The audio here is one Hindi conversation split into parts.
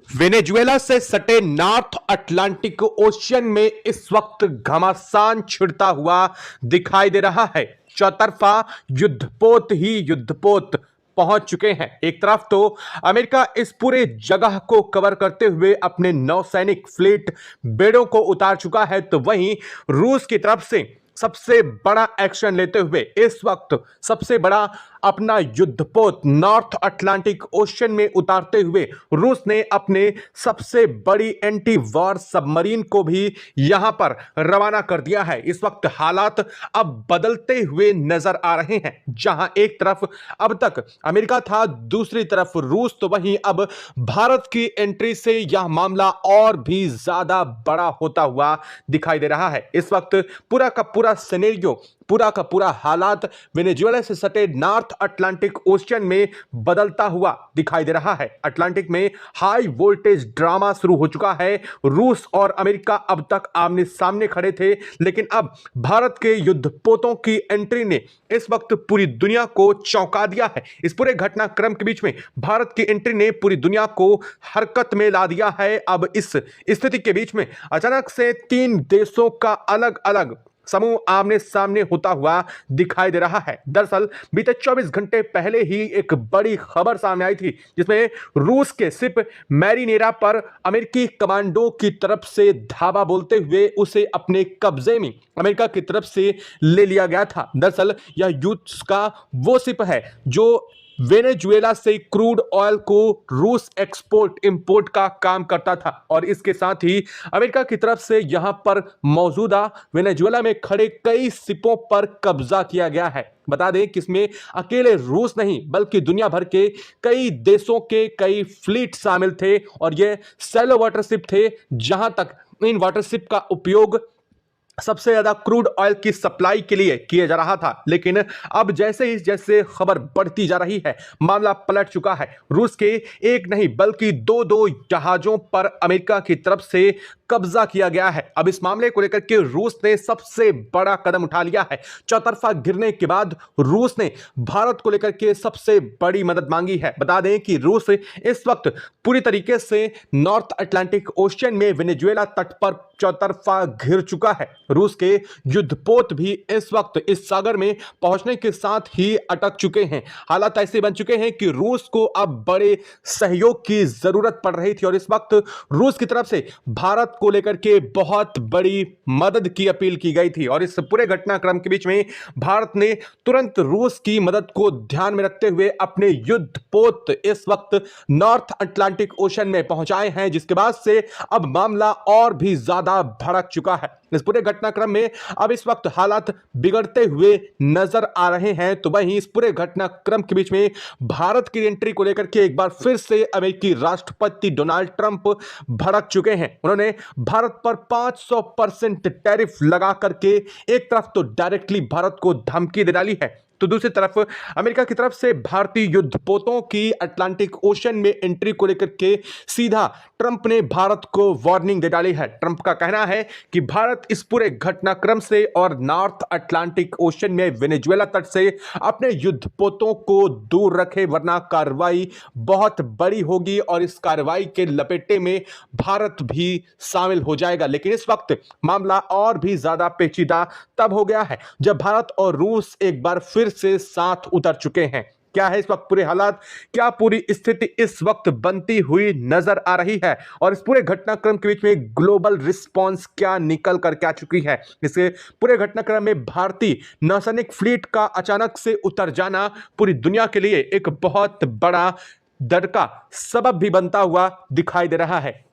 वेनेजुएला से सटे नॉर्थ अटलांटिक ओशियन में इस वक्त घमासान छिड़ता हुआ दिखाई दे रहा है। चौतरफा युद्धपोत ही युद्धपोत पहुंच चुके हैं। एक तरफ तो अमेरिका इस पूरे जगह को कवर करते हुए अपने नौसैनिक फ्लीट बेड़ों को उतार चुका है, तो वहीं रूस की तरफ से सबसे बड़ा एक्शन लेते हुए इस वक्त सबसे बड़ा अपना युद्धपोत नॉर्थ अटलांटिक ओशन में उतारते हुए रूस ने अपने सबसे बड़ी एंटी वॉर सबमरीन को भी यहां पर रवाना कर दिया है। इस वक्त हालात अब बदलते हुए नजर आ रहे हैं। जहां एक तरफ अब तक अमेरिका था, दूसरी तरफ रूस, तो वहीं अब भारत की एंट्री से यह मामला और भी ज्यादा बड़ा होता हुआ दिखाई दे रहा है। इस वक्त पूरा का पूरा सिनेरियो, पूरा का पूरा हालात वेनेजुएला से सटे नॉर्थ अटलांटिक ओशियन में बदलता हुआ दिखाई दे रहा है। अटलांटिक में हाई वोल्टेज ड्रामा शुरू हो चुका है। रूस और अमेरिका अब तक आमने सामने खड़े थे, लेकिन अब भारत के युद्धपोतों की एंट्री ने इस वक्त पूरी दुनिया को चौंका दिया है। इस पूरे घटनाक्रम के बीच में भारत की एंट्री ने पूरी दुनिया को हरकत में ला दिया है। अब इस स्थिति के बीच में अचानक से तीन देशों का अलग अलग समूह आमने सामने होता हुआ दिखाई दे रहा है। दरअसल बीते 24 घंटे पहले ही एक बड़ी खबर सामने आई थी, जिसमें रूस के शिप मैरिनेरा पर अमेरिकी कमांडो की तरफ से धावा बोलते हुए उसे अपने कब्जे में अमेरिका की तरफ से ले लिया गया था। दरअसल यह युद्ध का वो शिप है जो वेनेजुएला से क्रूड ऑयल को रूस एक्सपोर्ट इंपोर्ट का काम करता था, और इसके साथ ही अमेरिका की तरफ से यहां पर मौजूदा वेनेजुएला में खड़े कई शिपों पर कब्जा किया गया है। बता दें कि इसमें अकेले रूस नहीं बल्कि दुनिया भर के कई देशों के कई फ्लीट शामिल थे, और ये सैलो वाटर शिप थे, जहां तक इन वाटर शिप का उपयोग सबसे ज्यादा क्रूड ऑयल की सप्लाई के लिए किया जा रहा था। लेकिन अब जैसे ही जैसे खबर बढ़ती जा रही है, मामला पलट चुका है। रूस के एक नहीं बल्कि दो दो जहाजों पर अमेरिका की तरफ से कब्जा किया गया है। अब इस मामले को लेकर के रूस ने सबसे बड़ा कदम उठा लिया है। चौतरफा गिरने के बाद रूस ने भारत को लेकर के सबसे बड़ी मदद मांगी है। बता दें कि रूस इस वक्त पूरी तरीके से नॉर्थ अटलांटिक ओशियन में वेनेजुएला तट पर चौतरफा घिर चुका है। रूस के युद्धपोत भी इस वक्त इस सागर में पहुंचने के साथ ही अटक चुके हैं। हालात ऐसे बन चुके हैं कि रूस को अब बड़े सहयोग की जरूरत पड़ रही थी, और इस वक्त रूस की तरफ से भारत को लेकर के बहुत बड़ी मदद की अपील की गई थी। और इस पूरे घटनाक्रम के बीच में भारत ने तुरंत रूस की मदद को ध्यान में रखते हुए अपने युद्धपोत इस वक्त नॉर्थ अटलांटिक ओशन में पहुंचाए हैं, जिसके बाद से अब मामला और भी ज्यादा भड़क चुका है। इस पूरे घटनाक्रम में अब इस वक्त हालात बिगड़ते हुए नजर आ रहे हैं। तो वहीं इस पूरे घटनाक्रम के बीच में भारत की एंट्री को लेकर के एक बार फिर से अमेरिकी राष्ट्रपति डोनाल्ड ट्रंप भड़क चुके हैं। उन्होंने भारत पर 500% टैरिफ लगा करके एक तरफ तो डायरेक्टली भारत को धमकी दे डाली है, तो दूसरी तरफ अमेरिका की तरफ से भारतीय युद्धपोतों की अटलांटिक ओशन में एंट्री को लेकर के सीधा ट्रंप ने भारत को वार्निंग दे डाली है। ट्रंप का कहना है कि भारत इस पूरे घटनाक्रम से और नॉर्थ अटलांटिक ओशन में वेनेजुएला तट से अपने युद्धपोतों को दूर रखे, वरना कार्रवाई बहुत बड़ी होगी और इस कार्रवाई के लपेटे में भारत भी शामिल हो जाएगा। लेकिन इस वक्त मामला और भी ज्यादा पेचीदा तब हो गया है जब भारत और रूस एक बार फिर से साथ उतर चुके हैं। क्या है इस वक्त पूरे हालात, क्या पूरी स्थिति इस वक्त बनती हुई नजर आ रही है, और इस पूरे घटनाक्रम के बीच में ग्लोबल रिस्पांस क्या निकल कर क्या चुकी है। इसके पूरे घटनाक्रम में भारतीय नौसैनिक फ्लीट का अचानक से उतर जाना पूरी दुनिया के लिए एक बहुत बड़ा डर का सबब भी बनता हुआ दिखाई दे रहा है।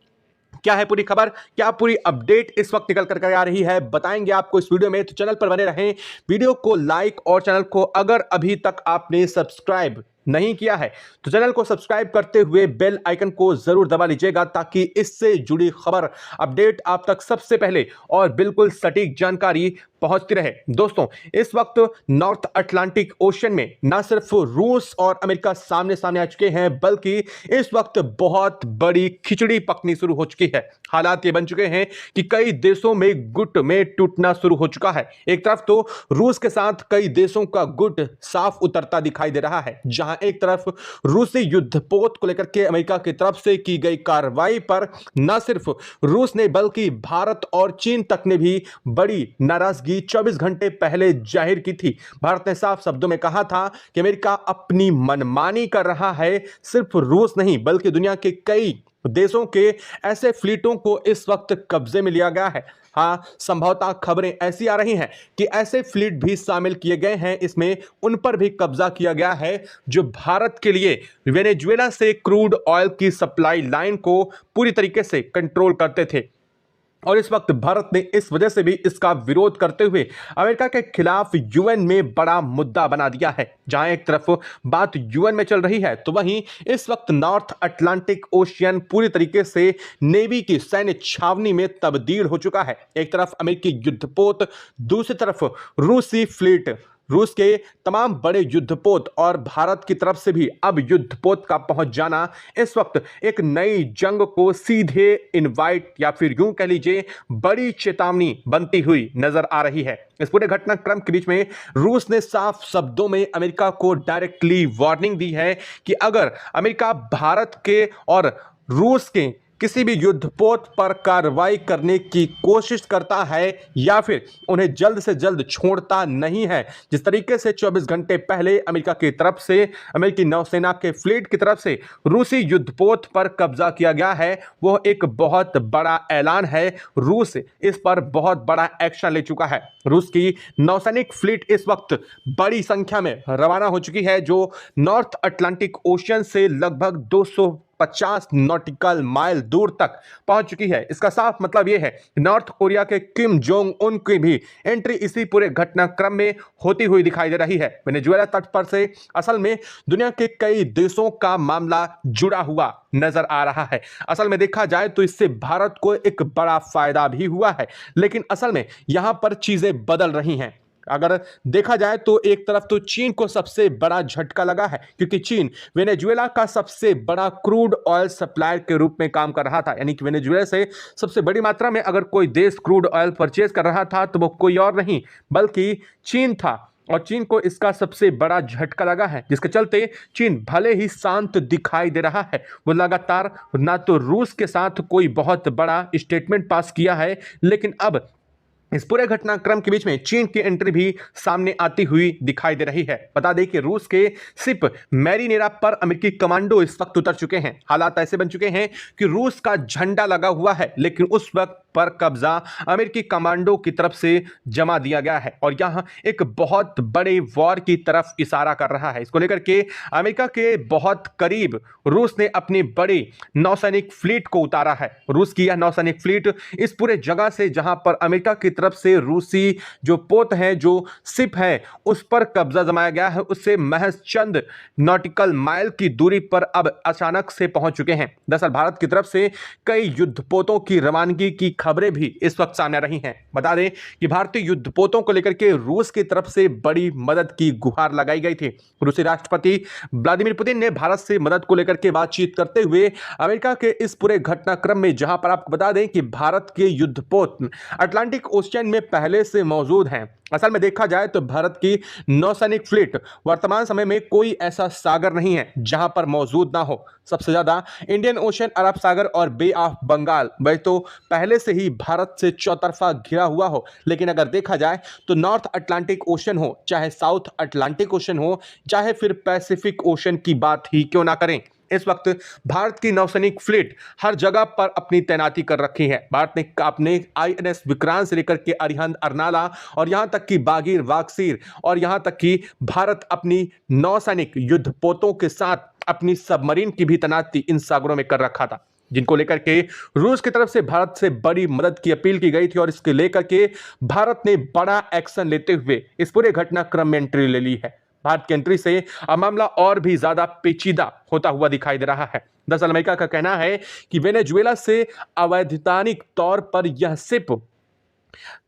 क्या है पूरी खबर, क्या पूरी अपडेट इस वक्त निकल कर आ रही है, बताएंगे आपको इस वीडियो में। तो चैनल पर बने रहें, वीडियो को लाइक और चैनल को अगर अभी तक आपने सब्सक्राइब नहीं किया है तो चैनल को सब्सक्राइब करते हुए बेल आइकन को जरूर दबा लीजिएगा, ताकि इससे जुड़ी खबर अपडेट आप तक सबसे पहले और बिल्कुल सटीक जानकारी पहुंचती रहे। दोस्तों, इस वक्त नॉर्थ अटलांटिक ओशन में न सिर्फ रूस और अमेरिका सामने सामने आ चुके हैं, बल्कि इस वक्त बहुत बड़ी खिचड़ी पकनी शुरू हो चुकी है। हालात ये बन चुके हैं कि कई देशों में गुट में टूटना शुरू हो चुका है। एक तरफ तो रूस के साथ कई देशों का गुट साफ उतरता दिखाई दे रहा है, जहां जहां एक तरफ रूसी युद्धपोत को लेकर के अमेरिका की तरफ से की गई कार्रवाई पर न सिर्फ रूस ने बल्कि भारत और चीन तक ने भी बड़ी नाराजगी 24 घंटे पहले जाहिर की थी। भारत ने साफ शब्दों में कहा था कि अमेरिका अपनी मनमानी कर रहा है। सिर्फ रूस नहीं बल्कि दुनिया के कई देशों के ऐसे फ्लीटों को इस वक्त कब्जे में लिया गया है। हाँ, संभवतः खबरें ऐसी आ रही हैं कि ऐसे फ्लीट भी शामिल किए गए हैं, इसमें उन पर भी कब्जा किया गया है जो भारत के लिए वेनेजुएला से क्रूड ऑयल की सप्लाई लाइन को पूरी तरीके से कंट्रोल करते थे। और इस वक्त भारत ने इस वजह से भी इसका विरोध करते हुए अमेरिका के खिलाफ यूएन में बड़ा मुद्दा बना दिया है। जहां एक तरफ बात यूएन में चल रही है तो वहीं इस वक्त नॉर्थ अटलांटिक ओशियन पूरी तरीके से नेवी की सैन्य छावनी में तब्दील हो चुका है। एक तरफ अमेरिकी युद्धपोत, दूसरी तरफ रूसी फ्लीट, रूस के तमाम बड़े युद्धपोत और भारत की तरफ से भी अब युद्धपोत का पहुंच जाना इस वक्त एक नई जंग को सीधे इनवाइट या फिर यूं कह लीजिए बड़ी चेतावनी बनती हुई नजर आ रही है। इस पूरे घटनाक्रम के बीच में रूस ने साफ शब्दों में अमेरिका को डायरेक्टली वार्निंग दी है कि अगर अमेरिका भारत के और रूस के किसी भी युद्धपोत पर कार्रवाई करने की कोशिश करता है या फिर उन्हें जल्द से जल्द छोड़ता नहीं है, जिस तरीके से 24 घंटे पहले अमेरिका की तरफ से अमेरिकी नौसेना के फ्लीट की तरफ से रूसी युद्धपोत पर कब्जा किया गया है, वो एक बहुत बड़ा ऐलान है। रूस इस पर बहुत बड़ा एक्शन ले चुका है। रूस की नौसैनिक फ्लीट इस वक्त बड़ी संख्या में रवाना हो चुकी है जो नॉर्थ अटलांटिक ओशियन से लगभग 250 नॉटिकल माइल दूर तक पहुंच चुकी है। इसका साफ मतलब यह है नॉर्थ कोरिया के किम जोंग उन की भी एंट्री इसी पूरे घटनाक्रम में होती हुई दिखाई दे रही है। वेनेजुएला तट पर से असल में दुनिया के कई देशों का मामला जुड़ा हुआ नजर आ रहा है। असल में देखा जाए तो इससे भारत को एक बड़ा फायदा भी हुआ है, लेकिन असल में यहां पर चीजें बदल रही हैं। अगर देखा जाए तो एक तरफ तो चीन को सबसे बड़ा झटका लगा है क्योंकि चीन वेनेजुएला का सबसे बड़ा क्रूड ऑयल सप्लायर के रूप में काम कर रहा था। यानी कि वेनेजुएला से सबसे बड़ी मात्रा में अगर कोई देश क्रूड ऑयल परचेज कर रहा था तो वो कोई और नहीं बल्कि चीन था। और चीन को इसका सबसे बड़ा झटका लगा है, जिसके चलते चीन भले ही शांत दिखाई दे रहा है, वो लगातार ना तो रूस के साथ कोई बहुत बड़ा स्टेटमेंट पास किया है, लेकिन अब इस पूरे घटनाक्रम के बीच में चीन की एंट्री भी सामने आती हुई दिखाई दे रही है। बता दें कि रूस के शिप मैरिनेरा पर अमेरिकी कमांडो इस वक्त उतर चुके हैं। हालात ऐसे बन चुके हैं कि रूस का झंडा लगा हुआ है, लेकिन उस वक्त पर कब्जा अमेरिकी कमांडो की तरफ से जमा दिया गया है और यहां एक बहुत बड़े वॉर की तरफ इशारा कर रहा है। इसको लेकर के अमेरिका के बहुत करीब रूस ने अपनी बड़ी नौसैनिक फ्लीट को उतारा है। रूस की यह नौसैनिक फ्लीट इस पूरे जगह से जहां पर अमेरिका की तरफ से रूसी जो पोत है, जो शिप है, उस पर कब्जा जमाया गया है, उससे महज चंद नॉटिकल माइल की दूरी पर अब अचानक से पहुंच चुके हैं। दरअसल भारत की तरफ से कई युद्धपोतों की रवानगी की खबरें भी इस वक्त सामने आ रही हैं। बता दें कि भारतीय युद्धपोतों को लेकर के रूस की तरफ से बड़ी मदद की गुहार लगाई गई थी। रूसी राष्ट्रपति व्लादिमीर पुतिन ने भारत से मदद को लेकर के बातचीत करते हुए अमेरिका के इस पूरे घटनाक्रम में, जहां पर आपको बता दें कि भारत के युद्धपोत अटलांटिक ओशियन में पहले से मौजूद हैं। असल में देखा जाए तो भारत की नौसैनिक फ्लीट वर्तमान समय में कोई ऐसा सागर नहीं है जहां पर मौजूद ना हो। सबसे ज्यादा इंडियन ओशन, अरब सागर और बे ऑफ बंगाल वह तो पहले से ही भारत से चौतरफा घिरा हुआ हो, लेकिन अगर देखा जाए तो नॉर्थ अटलांटिक ओशन हो, चाहे साउथ अटलांटिक ओशन हो, चाहे फिर पैसिफिक ओशन की बात ही क्यों ना करें, इस वक्त भारत की नौसैनिक फ्लीट हर जगह पर अपनी तैनाती कर रखी है। भारत ने अपने आईएनएस विक्रांत से लेकर के अरिहंत अरनाला और यहां तक कि बागीर वागसीर और यहां तक कि भारत अपनी नौसैनिक युद्धपोतों के साथ अपनी सबमरीन की भी तैनाती इन सागरों में कर रखा था, जिनको लेकर के रूस की तरफ से भारत से बड़ी मदद की अपील की गई थी और इसके लेकर के भारत ने बड़ा एक्शन लेते हुए इस पूरे घटनाक्रम में एंट्री ले ली है। भारत की एंट्री से अब मामला और भी ज्यादा पेचीदा होता हुआ दिखाई दे रहा है। दरअसल अमेरिका का कहना है कि वेनेजुएला से अवैधानिक तौर पर यह शिप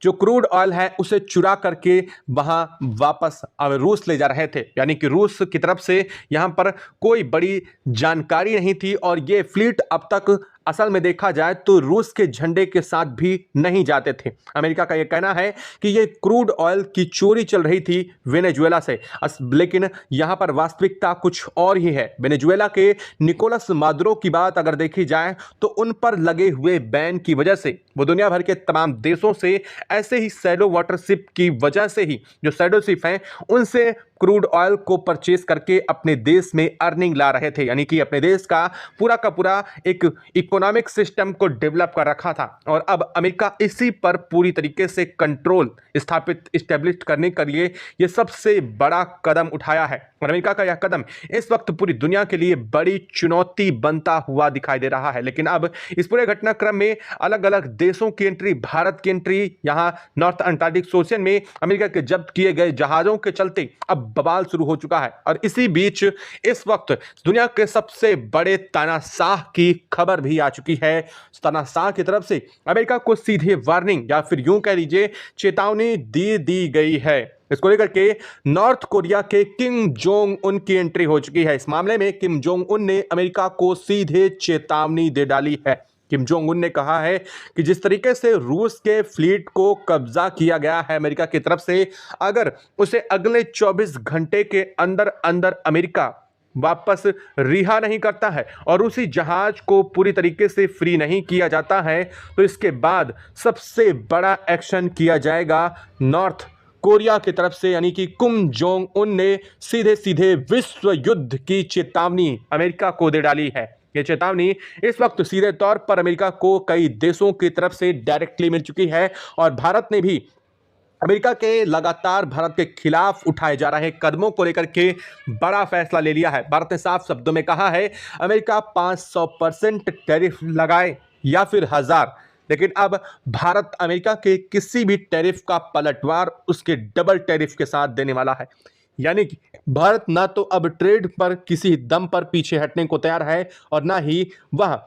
जो क्रूड ऑयल है उसे चुरा करके वहां वापस रूस ले जा रहे थे। यानी कि रूस की तरफ से यहां पर कोई बड़ी जानकारी नहीं थी और यह फ्लीट अब तक असल में देखा जाए तो रूस के झंडे के साथ भी नहीं जाते थे। अमेरिका का यह कहना है कि यह क्रूड ऑयल की चोरी चल रही थी वेनेजुएला से, लेकिन यहां पर वास्तविकता कुछ और ही है। वेनेजुएला के निकोलस मादुरो की बात अगर देखी जाए तो उन पर लगे हुए बैन की वजह से वो दुनिया भर के तमाम देशों से ऐसे ही सैलो वाटर शिप की वजह से ही जो सैलो शिप हैं उनसे क्रूड ऑयल को परचेज करके अपने देश में अर्निंग ला रहे थे, यानी कि अपने देश का पूरा एक इकोनॉमिक सिस्टम को डेवलप कर रखा था। और अब अमेरिका इसी पर पूरी तरीके से कंट्रोल स्टैब्लिश करने के लिए यह सबसे बड़ा कदम उठाया है। और अमेरिका का यह कदम इस वक्त पूरी दुनिया के लिए बड़ी चुनौती बनता हुआ दिखाई दे रहा है। लेकिन अब इस पूरे घटनाक्रम में अलग अलग देशों की एंट्री, भारत की एंट्री, यहां नॉर्थ अटलांटिक ओशन में अमेरिका के जब्त किए गए जहाजों के चलते अब बवाल शुरू हो चुका है। और इसी बीच इस वक्त दुनिया के सबसे बड़े तानाशाह की खबर भी आ चुकी है। तानाशाह की तरफ से अमेरिका को सीधे वार्निंग या फिर यूं कह लीजिए चेतावनी दे दी गई है। इसको लेकर के नॉर्थ कोरिया के किम जोंग उन की एंट्री हो चुकी है। इस मामले में किम जोंग उन ने अमेरिका को सीधे चेतावनी दे डाली है। किम जोंग उन ने कहा है कि जिस तरीके से रूस के फ्लीट को कब्जा किया गया है अमेरिका की तरफ से, अगर उसे अगले 24 घंटे के अंदर अंदर अमेरिका वापस रिहा नहीं करता है और उसी जहाज को पूरी तरीके से फ्री नहीं किया जाता है तो इसके बाद सबसे बड़ा एक्शन किया जाएगा नॉर्थ कोरिया की तरफ से। यानी कि किम जोंग उन ने सीधे सीधे विश्व युद्ध की चेतावनी अमेरिका को दे डाली है। यह चेतावनी इस वक्त सीधे तौर पर अमेरिका को कई देशों की तरफ से डायरेक्टली मिल चुकी है और भारत ने भी अमेरिका के लगातार भारत के खिलाफ उठाए जा रहे कदमों को लेकर के बड़ा फैसला ले लिया है। भारत ने साफ शब्दों में कहा है अमेरिका 500% टैरिफ लगाए या फिर 1000, लेकिन अब भारत अमेरिका के किसी भी टैरिफ का पलटवार उसके डबल टैरिफ के साथ देने वाला है। यानी कि भारत ना तो अब ट्रेड पर किसी दम पर पीछे हटने को तैयार है और ना ही वह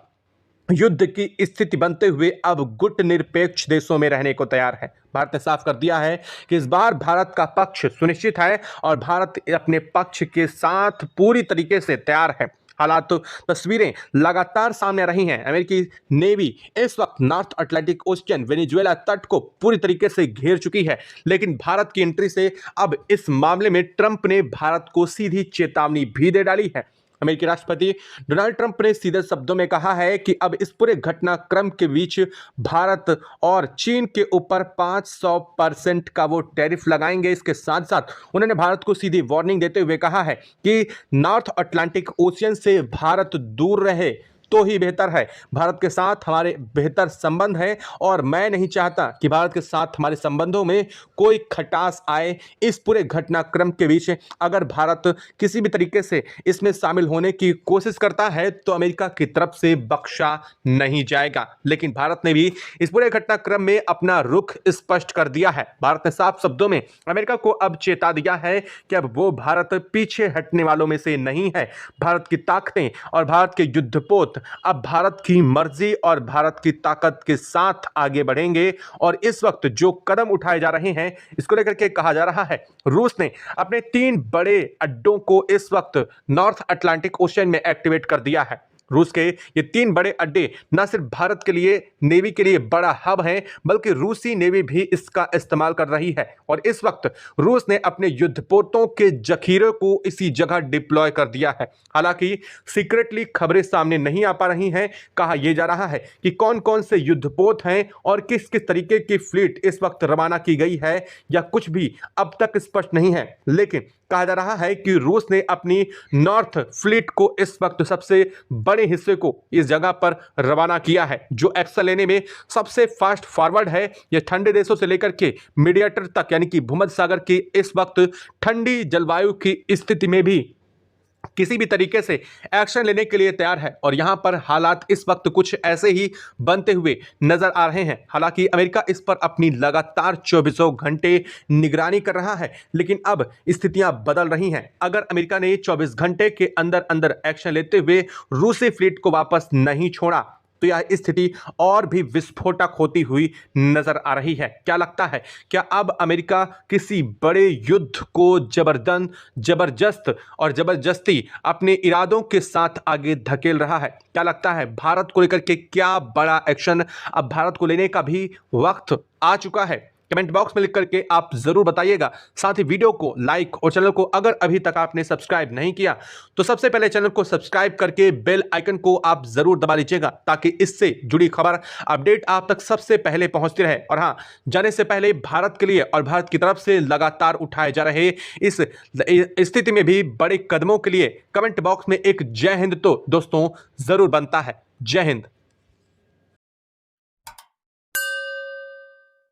युद्ध की स्थिति बनते हुए अब गुट निरपेक्ष देशों में रहने को तैयार है। भारत ने साफ कर दिया है कि इस बार भारत का पक्ष सुनिश्चित है और भारत अपने पक्ष के साथ पूरी तरीके से तैयार है। हालात तो तस्वीरें लगातार सामने आ रही हैं। अमेरिकी नेवी इस वक्त नॉर्थ अटलांटिक ओशियन वेनेजुएला तट को पूरी तरीके से घेर चुकी है, लेकिन भारत की एंट्री से अब इस मामले में ट्रंप ने भारत को सीधी चेतावनी भी दे डाली है। अमेरिकी राष्ट्रपति डोनाल्ड ट्रंप ने सीधे शब्दों में कहा है कि अब इस पूरे घटनाक्रम के बीच भारत और चीन के ऊपर 500% का वो टैरिफ लगाएंगे। इसके साथ साथ उन्होंने भारत को सीधी वार्निंग देते हुए कहा है कि नॉर्थ अटलांटिक ओशियन से भारत दूर रहे तो ही बेहतर है। भारत के साथ हमारे बेहतर संबंध हैं और मैं नहीं चाहता कि भारत के साथ हमारे संबंधों में कोई खटास आए। इस पूरे घटनाक्रम के बीच अगर भारत किसी भी तरीके से इसमें शामिल होने की कोशिश करता है तो अमेरिका की तरफ से बख्शा नहीं जाएगा। लेकिन भारत ने भी इस पूरे घटनाक्रम में अपना रुख स्पष्ट कर दिया है। भारत ने साफ शब्दों में अमेरिका को अब चेता दिया है कि अब वो भारत पीछे हटने वालों में से नहीं है। भारत की ताकतें और भारत के युद्धपोत अब भारत की मर्जी और भारत की ताकत के साथ आगे बढ़ेंगे। और इस वक्त जो कदम उठाए जा रहे हैं इसको लेकर के कहा जा रहा है रूस ने अपने 3 बड़े अड्डों को इस वक्त नॉर्थ अटलांटिक ओशन में एक्टिवेट कर दिया है। रूस के ये 3 बड़े अड्डे न सिर्फ भारत के लिए नेवी के लिए बड़ा हब हैं, बल्कि रूसी नेवी भी इसका इस्तेमाल कर रही है। और इस वक्त रूस ने अपने युद्धपोतों के जखीरे को इसी जगह डिप्लॉय कर दिया है। हालांकि सीक्रेटली खबरें सामने नहीं आ पा रही हैं। कहा यह जा रहा है कि कौन कौन से युद्धपोत हैं और किस किस तरीके की फ्लीट इस वक्त रवाना की गई है या कुछ भी अब तक स्पष्ट नहीं है। लेकिन कहा जा रहा है कि रूस ने अपनी नॉर्थ फ्लीट को इस वक्त सबसे बड़े हिस्से को इस जगह पर रवाना किया है, जो एक्शन लेने में सबसे फास्ट फॉरवर्ड है। यह ठंडे देशों से लेकर के मीडिएटर तक यानी कि भूमध्य सागर की इस वक्त ठंडी जलवायु की स्थिति में भी किसी भी तरीके से एक्शन लेने के लिए तैयार है। और यहां पर हालात इस वक्त कुछ ऐसे ही बनते हुए नजर आ रहे हैं। हालांकि अमेरिका इस पर अपनी लगातार 24 घंटे निगरानी कर रहा है, लेकिन अब स्थितियां बदल रही हैं। अगर अमेरिका ने 24 घंटे के अंदर अंदर एक्शन लेते हुए रूसी फ्लीट को वापस नहीं छोड़ा तो यह स्थिति और भी विस्फोटक होती हुई नजर आ रही है। क्या लगता है, क्या अब अमेरिका किसी बड़े युद्ध को जबरदस्त और जबरदस्ती अपने इरादों के साथ आगे धकेल रहा है? क्या लगता है, भारत को लेकर के क्या बड़ा एक्शन अब भारत को लेने का भी वक्त आ चुका है? कमेंट बॉक्स में लिख करके आप जरूर बताइएगा। साथ ही वीडियो को लाइक और चैनल को अगर अभी तक आपने सब्सक्राइब नहीं किया तो सबसे पहले चैनल को सब्सक्राइब करके बेल आइकन को आप जरूर दबा लीजिएगा, ताकि इससे जुड़ी खबर अपडेट आप तक सबसे पहले पहुंचती रहे। और हां, जाने से पहले भारत के लिए और भारत की तरफ से लगातार उठाए जा रहे इस स्थिति में भी बड़े कदमों के लिए कमेंट बॉक्स में एक जय हिंद तो दोस्तों जरूर बनता है। जय हिंद।